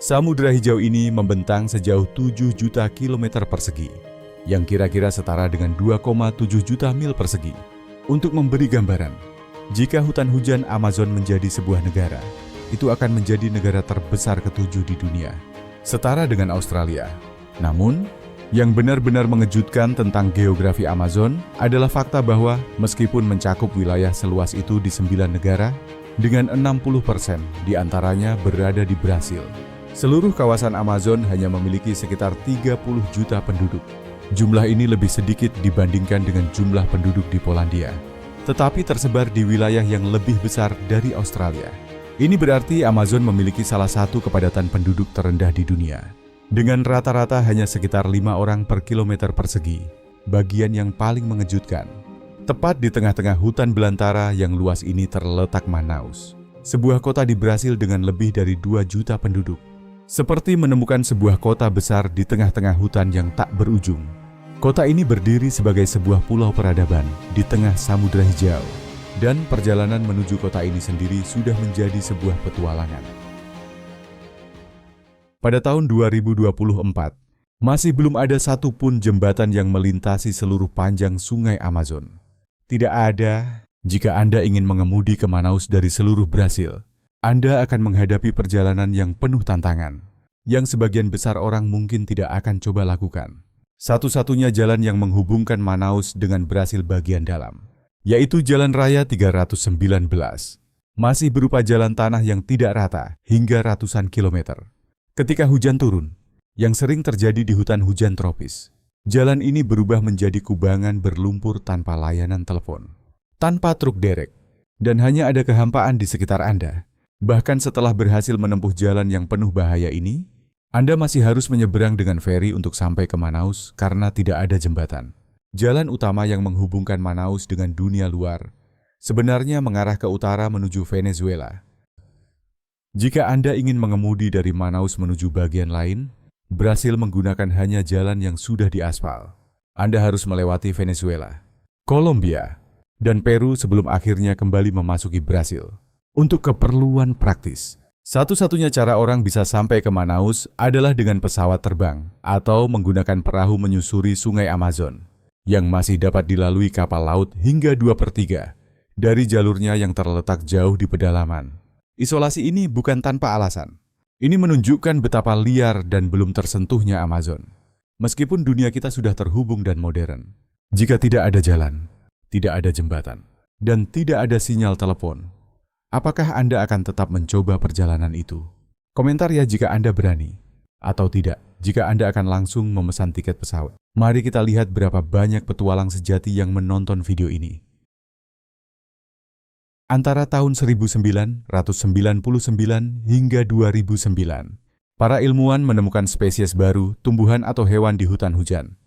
Samudra Hijau ini membentang sejauh 7 juta kilometer persegi, yang kira-kira setara dengan 2,7 juta mil persegi. Untuk memberi gambaran, jika hutan hujan Amazon menjadi sebuah negara, itu akan menjadi negara terbesar ketujuh di dunia, setara dengan Australia. Namun, yang benar-benar mengejutkan tentang geografi Amazon adalah fakta bahwa meskipun mencakup wilayah seluas itu di 9 negara, dengan 60% diantaranya berada di Brasil. Seluruh kawasan Amazon hanya memiliki sekitar 30 juta penduduk. Jumlah ini lebih sedikit dibandingkan dengan jumlah penduduk di Polandia, tetapi tersebar di wilayah yang lebih besar dari Australia. Ini berarti Amazon memiliki salah satu kepadatan penduduk terendah di dunia, dengan rata-rata hanya sekitar 5 orang per kilometer persegi. Bagian yang paling mengejutkan, tepat di tengah-tengah hutan belantara yang luas ini terletak Manaus, sebuah kota di Brasil dengan lebih dari 2 juta penduduk. Seperti menemukan sebuah kota besar di tengah-tengah hutan yang tak berujung. Kota ini berdiri sebagai sebuah pulau peradaban di tengah Samudra Hijau, dan perjalanan menuju kota ini sendiri sudah menjadi sebuah petualangan. Pada tahun 2024, masih belum ada satupun jembatan yang melintasi seluruh panjang sungai Amazon. Tidak ada. Jika Anda ingin mengemudi ke Manaus dari seluruh Brasil, Anda akan menghadapi perjalanan yang penuh tantangan, yang sebagian besar orang mungkin tidak akan coba lakukan. Satu-satunya jalan yang menghubungkan Manaus dengan Brasil bagian dalam, yaitu Jalan Raya 319, masih berupa jalan tanah yang tidak rata hingga ratusan kilometer. Ketika hujan turun, yang sering terjadi di hutan hujan tropis, jalan ini berubah menjadi kubangan berlumpur tanpa layanan telepon, tanpa truk derek, dan hanya ada kehampaan di sekitar Anda. Bahkan setelah berhasil menempuh jalan yang penuh bahaya ini, Anda masih harus menyeberang dengan feri untuk sampai ke Manaus karena tidak ada jembatan. Jalan utama yang menghubungkan Manaus dengan dunia luar sebenarnya mengarah ke utara menuju Venezuela. Jika Anda ingin mengemudi dari Manaus menuju bagian lain, Brasil menggunakan hanya jalan yang sudah diaspal. Anda harus melewati Venezuela, Kolombia, dan Peru sebelum akhirnya kembali memasuki Brasil. Untuk keperluan praktis, satu-satunya cara orang bisa sampai ke Manaus adalah dengan pesawat terbang atau menggunakan perahu menyusuri sungai Amazon, yang masih dapat dilalui kapal laut hingga 2/3 dari jalurnya yang terletak jauh di pedalaman. Isolasi ini bukan tanpa alasan. Ini menunjukkan betapa liar dan belum tersentuhnya Amazon. Meskipun dunia kita sudah terhubung dan modern, jika tidak ada jalan, tidak ada jembatan, dan tidak ada sinyal telepon, apakah Anda akan tetap mencoba perjalanan itu? Komentar ya jika Anda berani, atau tidak jika Anda akan langsung memesan tiket pesawat. Mari kita lihat berapa banyak petualang sejati yang menonton video ini. Antara tahun 1999 hingga 2009, para ilmuwan menemukan spesies baru tumbuhan atau hewan di hutan hujan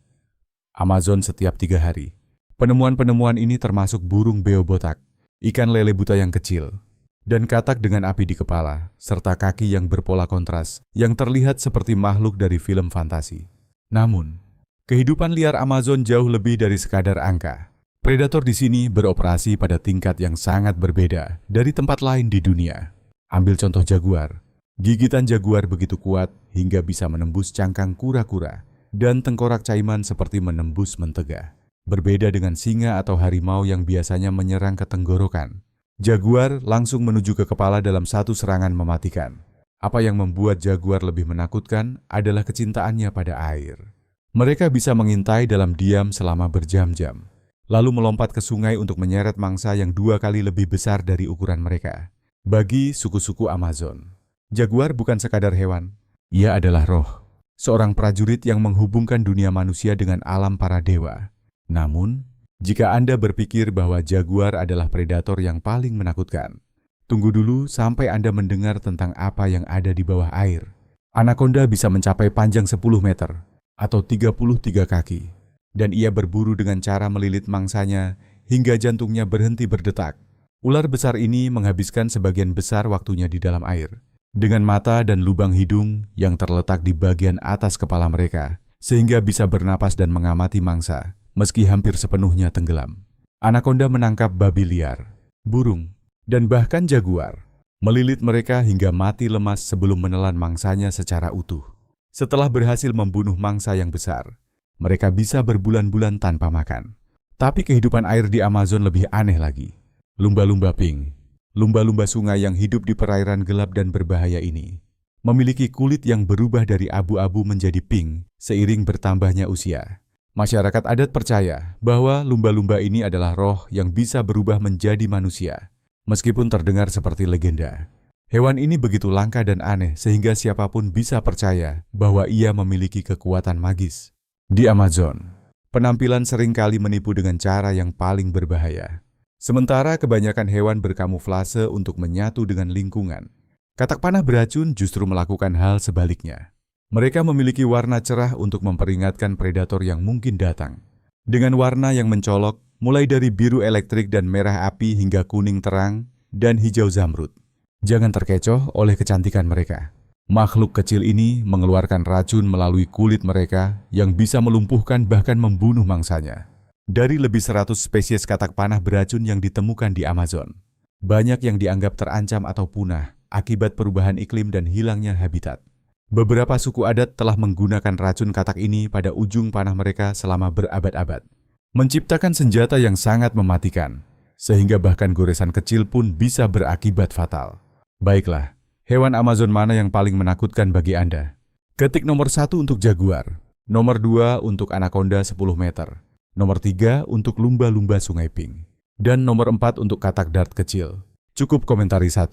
Amazon setiap 3 hari. Penemuan-penemuan ini termasuk burung beo botak, ikan lele buta yang kecil, dan katak dengan api di kepala, serta kaki yang berpola kontras yang terlihat seperti makhluk dari film fantasi. Namun, kehidupan liar Amazon jauh lebih dari sekadar angka. Predator di sini beroperasi pada tingkat yang sangat berbeda dari tempat lain di dunia. Ambil contoh jaguar. Gigitan jaguar begitu kuat hingga bisa menembus cangkang kura-kura, dan tengkorak caiman seperti menembus mentega. Berbeda dengan singa atau harimau yang biasanya menyerang ke tenggorokan, jaguar langsung menuju ke kepala dalam satu serangan mematikan. Apa yang membuat jaguar lebih menakutkan adalah kecintaannya pada air. Mereka bisa mengintai dalam diam selama berjam-jam, lalu melompat ke sungai untuk menyeret mangsa yang 2 kali lebih besar dari ukuran mereka. Bagi suku-suku Amazon, jaguar bukan sekadar hewan, ia adalah roh, seorang prajurit yang menghubungkan dunia manusia dengan alam para dewa. Namun, jika Anda berpikir bahwa jaguar adalah predator yang paling menakutkan, tunggu dulu sampai Anda mendengar tentang apa yang ada di bawah air. Anaconda bisa mencapai panjang 10 meter atau 33 kaki. Dan ia berburu dengan cara melilit mangsanya hingga jantungnya berhenti berdetak. Ular besar ini menghabiskan sebagian besar waktunya di dalam air, dengan mata dan lubang hidung yang terletak di bagian atas kepala mereka, sehingga bisa bernapas dan mengamati mangsa, meski hampir sepenuhnya tenggelam. Anaconda menangkap babi liar, burung, dan bahkan jaguar. melilit mereka hingga mati lemas sebelum menelan mangsanya secara utuh. Setelah berhasil membunuh mangsa yang besar, mereka bisa berbulan-bulan tanpa makan. Tapi kehidupan air di Amazon lebih aneh lagi. Lumba-lumba pink, lumba-lumba sungai yang hidup di perairan gelap dan berbahaya ini, memiliki kulit yang berubah dari abu-abu menjadi pink seiring bertambahnya usia. Masyarakat adat percaya bahwa lumba-lumba ini adalah roh yang bisa berubah menjadi manusia, meskipun terdengar seperti legenda. Hewan ini begitu langka dan aneh sehingga siapapun bisa percaya bahwa ia memiliki kekuatan magis. Di Amazon, penampilan seringkali menipu dengan cara yang paling berbahaya. Sementara kebanyakan hewan berkamuflase untuk menyatu dengan lingkungan, katak panah beracun justru melakukan hal sebaliknya. Mereka memiliki warna cerah untuk memperingatkan predator yang mungkin datang. Dengan warna yang mencolok, mulai dari biru elektrik dan merah api hingga kuning terang dan hijau zamrud. Jangan terkecoh oleh kecantikan mereka. Makhluk kecil ini mengeluarkan racun melalui kulit mereka yang bisa melumpuhkan bahkan membunuh mangsanya. Dari lebih 100 spesies katak panah beracun yang ditemukan di Amazon, banyak yang dianggap terancam atau punah akibat perubahan iklim dan hilangnya habitat. Beberapa suku adat telah menggunakan racun katak ini pada ujung panah mereka selama berabad-abad, menciptakan senjata yang sangat mematikan, sehingga bahkan goresan kecil pun bisa berakibat fatal. Baiklah, hewan Amazon mana yang paling menakutkan bagi Anda? Ketik nomor 1 untuk jaguar, nomor 2 untuk anaconda 10 meter, nomor 3 untuk lumba-lumba sungai pink, dan nomor 4 untuk katak dart kecil. Cukup komentari 1,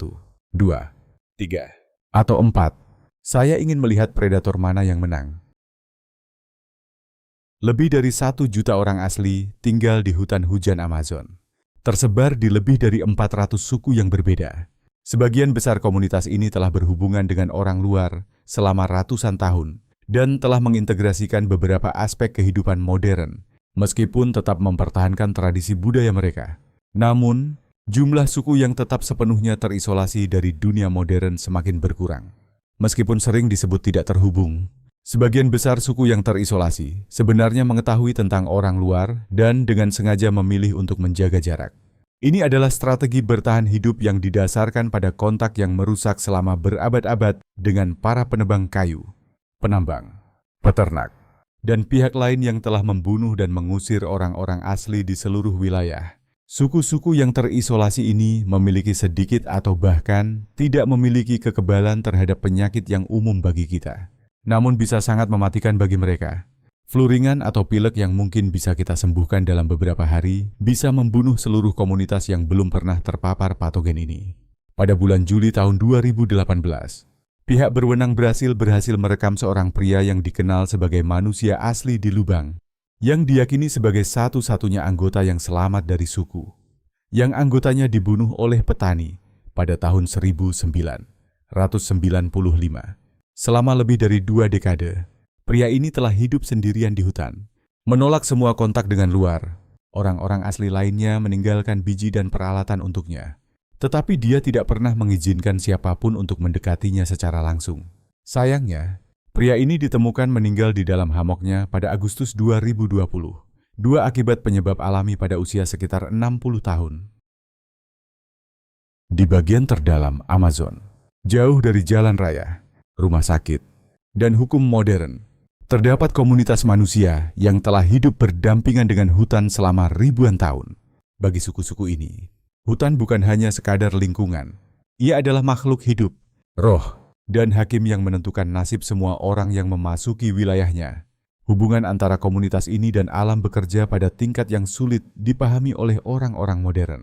2, 3, atau 4. Saya ingin melihat predator mana yang menang. Lebih dari 1 juta orang asli tinggal di hutan hujan Amazon, tersebar di lebih dari 400 suku yang berbeda. Sebagian besar komunitas ini telah berhubungan dengan orang luar selama ratusan tahun dan telah mengintegrasikan beberapa aspek kehidupan modern, meskipun tetap mempertahankan tradisi budaya mereka. Namun, jumlah suku yang tetap sepenuhnya terisolasi dari dunia modern semakin berkurang. Meskipun sering disebut tidak terhubung, sebagian besar suku yang terisolasi sebenarnya mengetahui tentang orang luar dan dengan sengaja memilih untuk menjaga jarak. Ini adalah strategi bertahan hidup yang didasarkan pada kontak yang merusak selama berabad-abad dengan para penebang kayu, penambang, peternak, dan pihak lain yang telah membunuh dan mengusir orang-orang asli di seluruh wilayah. Suku-suku yang terisolasi ini memiliki sedikit atau bahkan tidak memiliki kekebalan terhadap penyakit yang umum bagi kita, namun bisa sangat mematikan bagi mereka. Flu ringan atau pilek yang mungkin bisa kita sembuhkan dalam beberapa hari bisa membunuh seluruh komunitas yang belum pernah terpapar patogen ini. Pada bulan Juli tahun 2018, pihak berwenang berhasil merekam seorang pria yang dikenal sebagai manusia asli di lubang, yang diyakini sebagai satu-satunya anggota yang selamat dari suku, yang anggotanya dibunuh oleh petani pada tahun 1995. Selama lebih dari 2 dekade, pria ini telah hidup sendirian di hutan, menolak semua kontak dengan luar. Orang-orang asli lainnya meninggalkan biji dan peralatan untuknya, tetapi dia tidak pernah mengizinkan siapapun untuk mendekatinya secara langsung. Sayangnya, pria ini ditemukan meninggal di dalam hamoknya pada Agustus 2020, akibat penyebab alami pada usia sekitar 60 tahun. Di bagian terdalam Amazon, jauh dari jalan raya, rumah sakit, dan hukum modern, terdapat komunitas manusia yang telah hidup berdampingan dengan hutan selama ribuan tahun. Bagi suku-suku ini, hutan bukan hanya sekadar lingkungan. Ia adalah makhluk hidup, roh, dan hakim yang menentukan nasib semua orang yang memasuki wilayahnya. Hubungan antara komunitas ini dan alam bekerja pada tingkat yang sulit dipahami oleh orang-orang modern.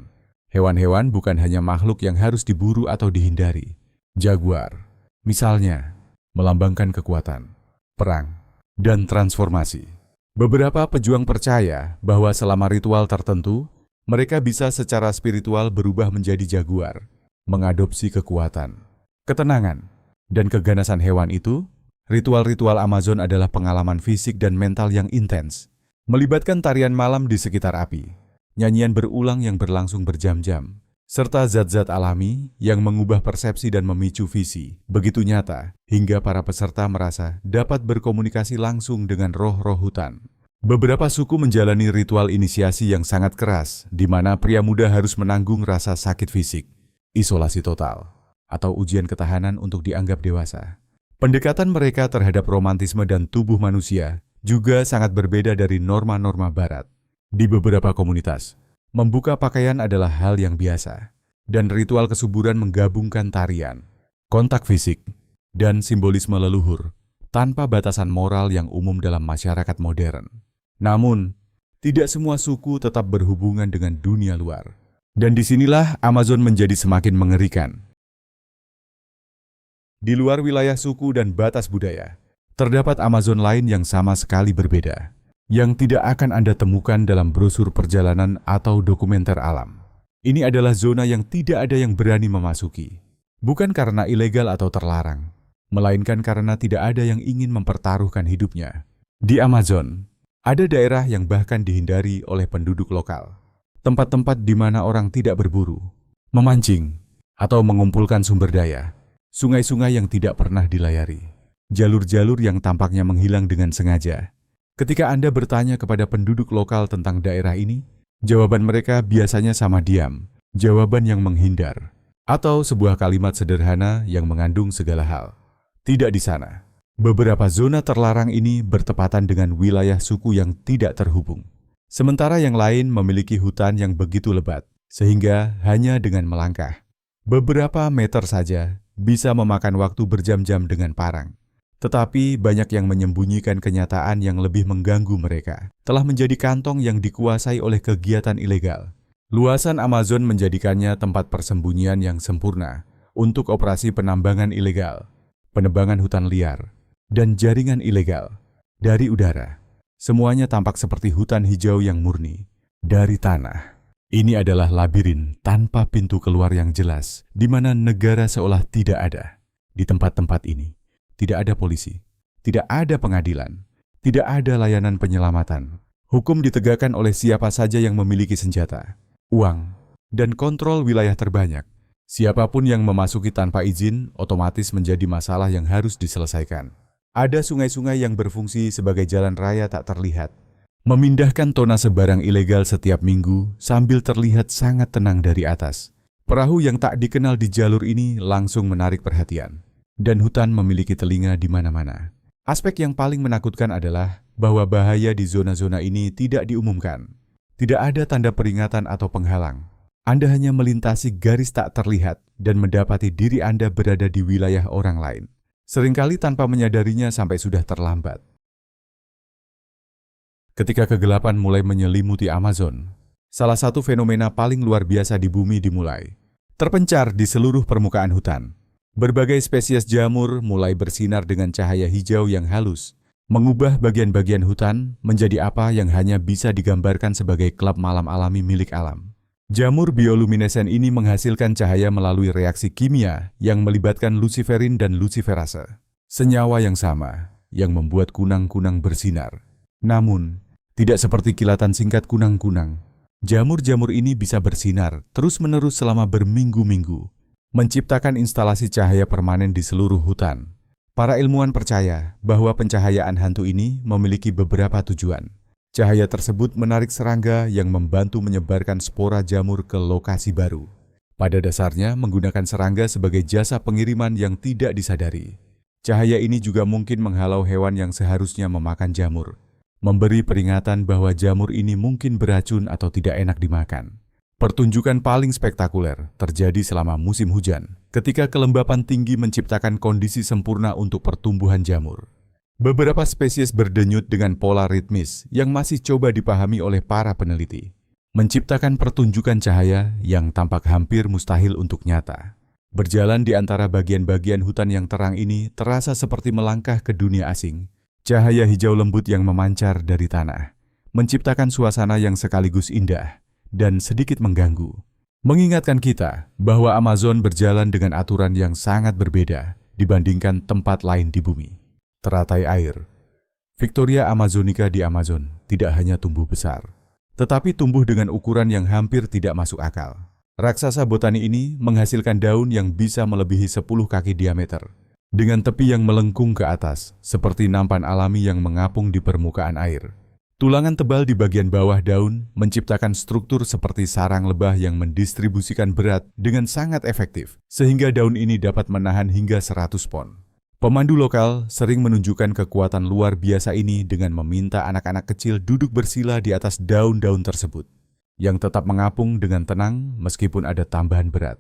Hewan-hewan bukan hanya makhluk yang harus diburu atau dihindari. Jaguar, misalnya, melambangkan kekuatan, perang, dan transformasi. Beberapa pejuang percaya bahwa selama ritual tertentu, mereka bisa secara spiritual berubah menjadi jaguar, mengadopsi kekuatan, ketenangan, dan keganasan hewan itu. Ritual-ritual Amazon adalah pengalaman fisik dan mental yang intens, melibatkan tarian malam di sekitar api, nyanyian berulang yang berlangsung berjam-jam, serta zat-zat alami yang mengubah persepsi dan memicu visi begitu nyata hingga para peserta merasa dapat berkomunikasi langsung dengan roh-roh hutan. Beberapa suku menjalani ritual inisiasi yang sangat keras, di mana pria muda harus menanggung rasa sakit fisik, isolasi total, atau ujian ketahanan untuk dianggap dewasa. Pendekatan mereka terhadap romantisme dan tubuh manusia juga sangat berbeda dari norma-norma Barat. Di beberapa komunitas, membuka pakaian adalah hal yang biasa, dan ritual kesuburan menggabungkan tarian, kontak fisik, dan simbolisme leluhur tanpa batasan moral yang umum dalam masyarakat modern. Namun, tidak semua suku tetap berhubungan dengan dunia luar. Dan disinilah Amazon menjadi semakin mengerikan. Di luar wilayah suku dan batas budaya, terdapat Amazon lain yang sama sekali berbeda, yang tidak akan Anda temukan dalam brosur perjalanan atau dokumenter alam. Ini adalah zona yang tidak ada yang berani memasuki, bukan karena ilegal atau terlarang, melainkan karena tidak ada yang ingin mempertaruhkan hidupnya. Di Amazon, ada daerah yang bahkan dihindari oleh penduduk lokal. Tempat-tempat di mana orang tidak berburu, memancing, atau mengumpulkan sumber daya. Sungai-sungai yang tidak pernah dilayari. Jalur-jalur yang tampaknya menghilang dengan sengaja. Ketika Anda bertanya kepada penduduk lokal tentang daerah ini, jawaban mereka biasanya sama diam, jawaban yang menghindar, atau sebuah kalimat sederhana yang mengandung segala hal. Tidak di sana. Beberapa zona terlarang ini bertepatan dengan wilayah suku yang tidak terhubung. Sementara yang lain memiliki hutan yang begitu lebat, sehingga hanya dengan melangkah beberapa meter saja bisa memakan waktu berjam-jam dengan parang. Tetapi banyak yang menyembunyikan kenyataan yang lebih mengganggu mereka, telah menjadi kantong yang dikuasai oleh kegiatan ilegal. Luasan Amazon menjadikannya tempat persembunyian yang sempurna untuk operasi penambangan ilegal, penebangan hutan liar, dan jaringan ilegal dari udara. Semuanya tampak seperti hutan hijau yang murni dari tanah. Ini adalah labirin tanpa pintu keluar yang jelas, di mana negara seolah tidak ada. Di tempat-tempat ini, tidak ada polisi, tidak ada pengadilan, tidak ada layanan penyelamatan. Hukum ditegakkan oleh siapa saja yang memiliki senjata, uang, dan kontrol wilayah terbanyak. Siapapun yang memasuki tanpa izin otomatis menjadi masalah yang harus diselesaikan. Ada sungai-sungai yang berfungsi sebagai jalan raya tak terlihat, memindahkan tonnase barang ilegal setiap minggu sambil terlihat sangat tenang dari atas. Perahu yang tak dikenal di jalur ini langsung menarik perhatian, dan hutan memiliki telinga di mana-mana. Aspek yang paling menakutkan adalah bahwa bahaya di zona-zona ini tidak diumumkan. Tidak ada tanda peringatan atau penghalang. Anda hanya melintasi garis tak terlihat dan mendapati diri Anda berada di wilayah orang lain. Seringkali tanpa menyadarinya sampai sudah terlambat. Ketika kegelapan mulai menyelimuti Amazon, salah satu fenomena paling luar biasa di bumi dimulai. Terpencar di seluruh permukaan hutan, berbagai spesies jamur mulai bersinar dengan cahaya hijau yang halus, mengubah bagian-bagian hutan menjadi apa yang hanya bisa digambarkan sebagai klub malam alami milik alam. Jamur bioluminescen ini menghasilkan cahaya melalui reaksi kimia yang melibatkan luciferin dan luciferase. Senyawa yang sama yang membuat kunang-kunang bersinar. Namun, tidak seperti kilatan singkat kunang-kunang. Jamur-jamur ini bisa bersinar terus-menerus selama berminggu-minggu, menciptakan instalasi cahaya permanen di seluruh hutan. Para ilmuwan percaya bahwa pencahayaan hantu ini memiliki beberapa tujuan. Cahaya tersebut menarik serangga yang membantu menyebarkan spora jamur ke lokasi baru. Pada dasarnya menggunakan serangga sebagai jasa pengiriman yang tidak disadari. Cahaya ini juga mungkin menghalau hewan yang seharusnya memakan jamur, memberi peringatan bahwa jamur ini mungkin beracun atau tidak enak dimakan. Pertunjukan paling spektakuler terjadi selama musim hujan, ketika kelembapan tinggi menciptakan kondisi sempurna untuk pertumbuhan jamur. Beberapa spesies berdenyut dengan pola ritmis yang masih coba dipahami oleh para peneliti, menciptakan pertunjukan cahaya yang tampak hampir mustahil untuk nyata. Berjalan di antara bagian-bagian hutan yang terang ini terasa seperti melangkah ke dunia asing. Cahaya hijau lembut yang memancar dari tanah, menciptakan suasana yang sekaligus indah dan sedikit mengganggu. Mengingatkan kita bahwa Amazon berjalan dengan aturan yang sangat berbeda dibandingkan tempat lain di bumi. Teratai air. Victoria amazonica di Amazon tidak hanya tumbuh besar, tetapi tumbuh dengan ukuran yang hampir tidak masuk akal. Raksasa botani ini menghasilkan daun yang bisa melebihi 10 kaki diameter, dengan tepi yang melengkung ke atas, seperti nampan alami yang mengapung di permukaan air. Tulangan tebal di bagian bawah daun menciptakan struktur seperti sarang lebah yang mendistribusikan berat dengan sangat efektif, sehingga daun ini dapat menahan hingga 100 pon. Pemandu lokal sering menunjukkan kekuatan luar biasa ini dengan meminta anak-anak kecil duduk bersila di atas daun-daun tersebut, yang tetap mengapung dengan tenang meskipun ada tambahan berat.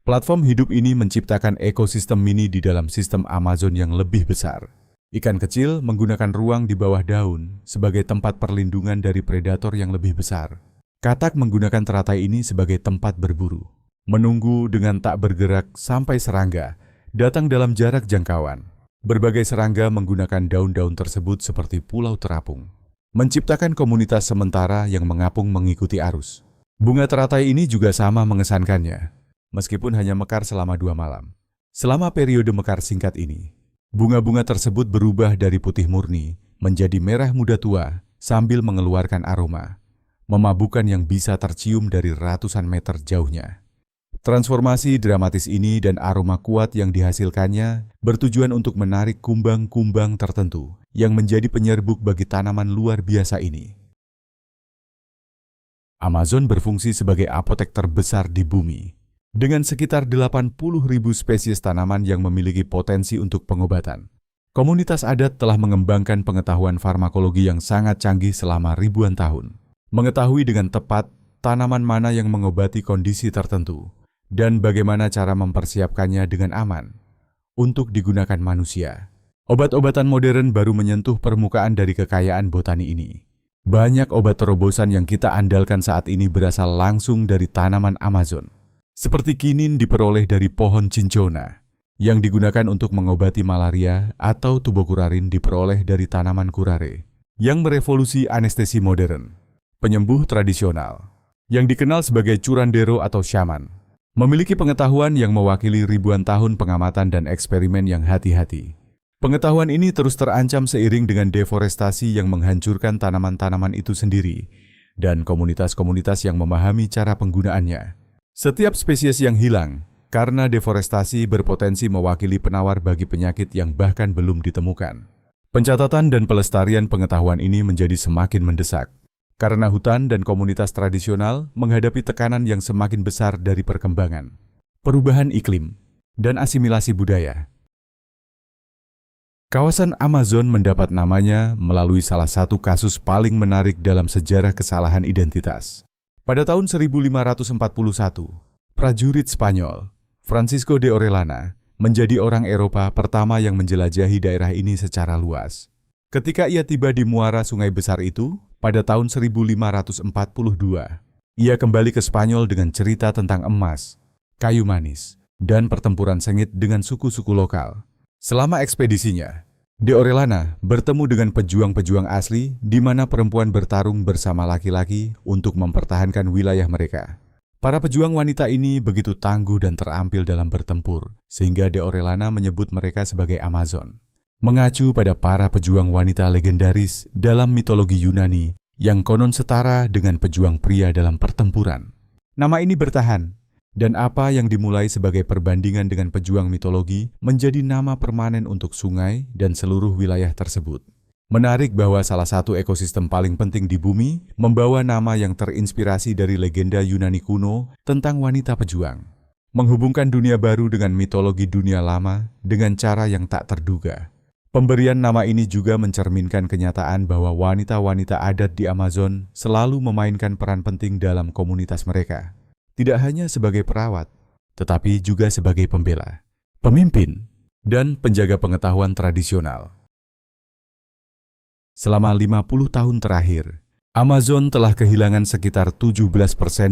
Platform hidup ini menciptakan ekosistem mini di dalam sistem Amazon yang lebih besar. Ikan kecil menggunakan ruang di bawah daun sebagai tempat perlindungan dari predator yang lebih besar. Katak menggunakan teratai ini sebagai tempat berburu, menunggu dengan tak bergerak sampai serangga datang dalam jarak jangkauan. Berbagai serangga menggunakan daun-daun tersebut seperti pulau terapung, menciptakan komunitas sementara yang mengapung mengikuti arus. Bunga teratai ini juga sama mengesankannya, meskipun hanya mekar selama 2 malam. Selama periode mekar singkat ini, bunga-bunga tersebut berubah dari putih murni menjadi merah muda tua sambil mengeluarkan aroma, memabukkan yang bisa tercium dari ratusan meter jauhnya. Transformasi dramatis ini dan aroma kuat yang dihasilkannya bertujuan untuk menarik kumbang-kumbang tertentu yang menjadi penyerbuk bagi tanaman luar biasa ini. Amazon berfungsi sebagai apotek terbesar di bumi, dengan sekitar 80.000 spesies tanaman yang memiliki potensi untuk pengobatan. Komunitas adat telah mengembangkan pengetahuan farmakologi yang sangat canggih selama ribuan tahun, mengetahui dengan tepat tanaman mana yang mengobati kondisi tertentu, dan bagaimana cara mempersiapkannya dengan aman untuk digunakan manusia. Obat-obatan modern baru menyentuh permukaan dari kekayaan botani ini. Banyak obat terobosan yang kita andalkan saat ini berasal langsung dari tanaman Amazon. Seperti kinin diperoleh dari pohon cinchona, yang digunakan untuk mengobati malaria, atau tubokurarin diperoleh dari tanaman kurare, yang merevolusi anestesi modern. Penyembuh tradisional, yang dikenal sebagai curandero atau syaman, memiliki pengetahuan yang mewakili ribuan tahun pengamatan dan eksperimen yang hati-hati. Pengetahuan ini terus terancam seiring dengan deforestasi yang menghancurkan tanaman-tanaman itu sendiri dan komunitas-komunitas yang memahami cara penggunaannya. Setiap spesies yang hilang karena deforestasi berpotensi mewakili penawar bagi penyakit yang bahkan belum ditemukan. Pencatatan dan pelestarian pengetahuan ini menjadi semakin mendesak, karena hutan dan komunitas tradisional menghadapi tekanan yang semakin besar dari perkembangan, perubahan iklim, dan asimilasi budaya. Kawasan Amazon mendapat namanya melalui salah satu kasus paling menarik dalam sejarah kesalahan identitas. Pada tahun 1541, prajurit Spanyol, Francisco de Orellana, menjadi orang Eropa pertama yang menjelajahi daerah ini secara luas. Ketika ia tiba di muara sungai besar itu, pada tahun 1542, ia kembali ke Spanyol dengan cerita tentang emas, kayu manis, dan pertempuran sengit dengan suku-suku lokal. Selama ekspedisinya, de Orellana bertemu dengan pejuang-pejuang asli di mana perempuan bertarung bersama laki-laki untuk mempertahankan wilayah mereka. Para pejuang wanita ini begitu tangguh dan terampil dalam bertempur, sehingga de Orellana menyebut mereka sebagai Amazon, mengacu pada para pejuang wanita legendaris dalam mitologi Yunani yang konon setara dengan pejuang pria dalam pertempuran. Nama ini bertahan, dan apa yang dimulai sebagai perbandingan dengan pejuang mitologi menjadi nama permanen untuk sungai dan seluruh wilayah tersebut. Menarik bahwa salah satu ekosistem paling penting di bumi membawa nama yang terinspirasi dari legenda Yunani kuno tentang wanita pejuang, menghubungkan dunia baru dengan mitologi dunia lama dengan cara yang tak terduga. Pemberian nama ini juga mencerminkan kenyataan bahwa wanita-wanita adat di Amazon selalu memainkan peran penting dalam komunitas mereka. Tidak hanya sebagai perawat, tetapi juga sebagai pembela, pemimpin, dan penjaga pengetahuan tradisional. Selama 50 tahun terakhir, Amazon telah kehilangan sekitar 17%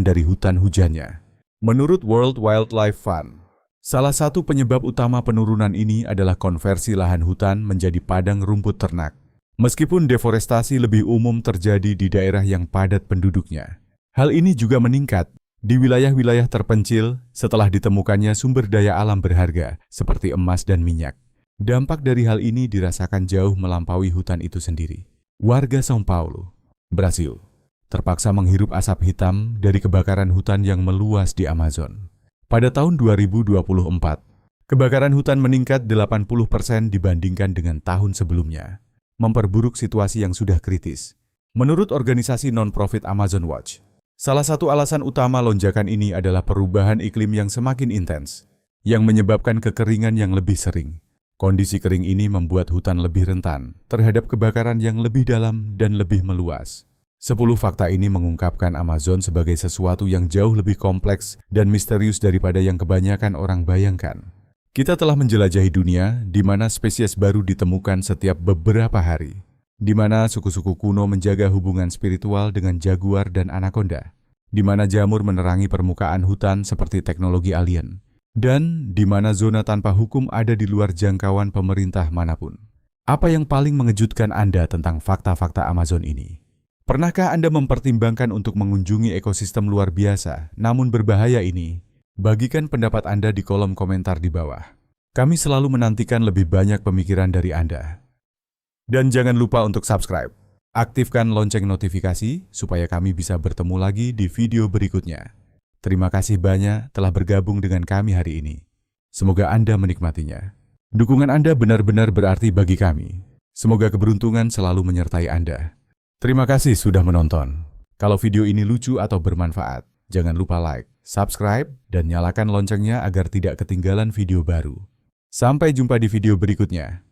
dari hutan hujannya. Menurut World Wildlife Fund, salah satu penyebab utama penurunan ini adalah konversi lahan hutan menjadi padang rumput ternak. Meskipun deforestasi lebih umum terjadi di daerah yang padat penduduknya, hal ini juga meningkat di wilayah-wilayah terpencil setelah ditemukannya sumber daya alam berharga seperti emas dan minyak. Dampak dari hal ini dirasakan jauh melampaui hutan itu sendiri. Warga São Paulo, Brasil, terpaksa menghirup asap hitam dari kebakaran hutan yang meluas di Amazon. Pada tahun 2024, kebakaran hutan meningkat 80% dibandingkan dengan tahun sebelumnya, memperburuk situasi yang sudah kritis. Menurut organisasi non-profit Amazon Watch, salah satu alasan utama lonjakan ini adalah perubahan iklim yang semakin intens, yang menyebabkan kekeringan yang lebih sering. Kondisi kering ini membuat hutan lebih rentan terhadap kebakaran yang lebih dalam dan lebih meluas. 10 fakta ini mengungkapkan Amazon sebagai sesuatu yang jauh lebih kompleks dan misterius daripada yang kebanyakan orang bayangkan. Kita telah menjelajahi dunia di mana spesies baru ditemukan setiap beberapa hari, di mana suku-suku kuno menjaga hubungan spiritual dengan jaguar dan anaconda, di mana jamur menerangi permukaan hutan seperti teknologi alien, dan di mana zona tanpa hukum ada di luar jangkauan pemerintah manapun. Apa yang paling mengejutkan Anda tentang fakta-fakta Amazon ini? Pernahkah Anda mempertimbangkan untuk mengunjungi ekosistem luar biasa namun berbahaya ini? Bagikan pendapat Anda di kolom komentar di bawah. Kami selalu menantikan lebih banyak pemikiran dari Anda. Dan jangan lupa untuk subscribe. Aktifkan lonceng notifikasi supaya kami bisa bertemu lagi di video berikutnya. Terima kasih banyak telah bergabung dengan kami hari ini. Semoga Anda menikmatinya. Dukungan Anda benar-benar berarti bagi kami. Semoga keberuntungan selalu menyertai Anda. Terima kasih sudah menonton. Kalau video ini lucu atau bermanfaat, jangan lupa like, subscribe, dan nyalakan loncengnya agar tidak ketinggalan video baru. Sampai jumpa di video berikutnya.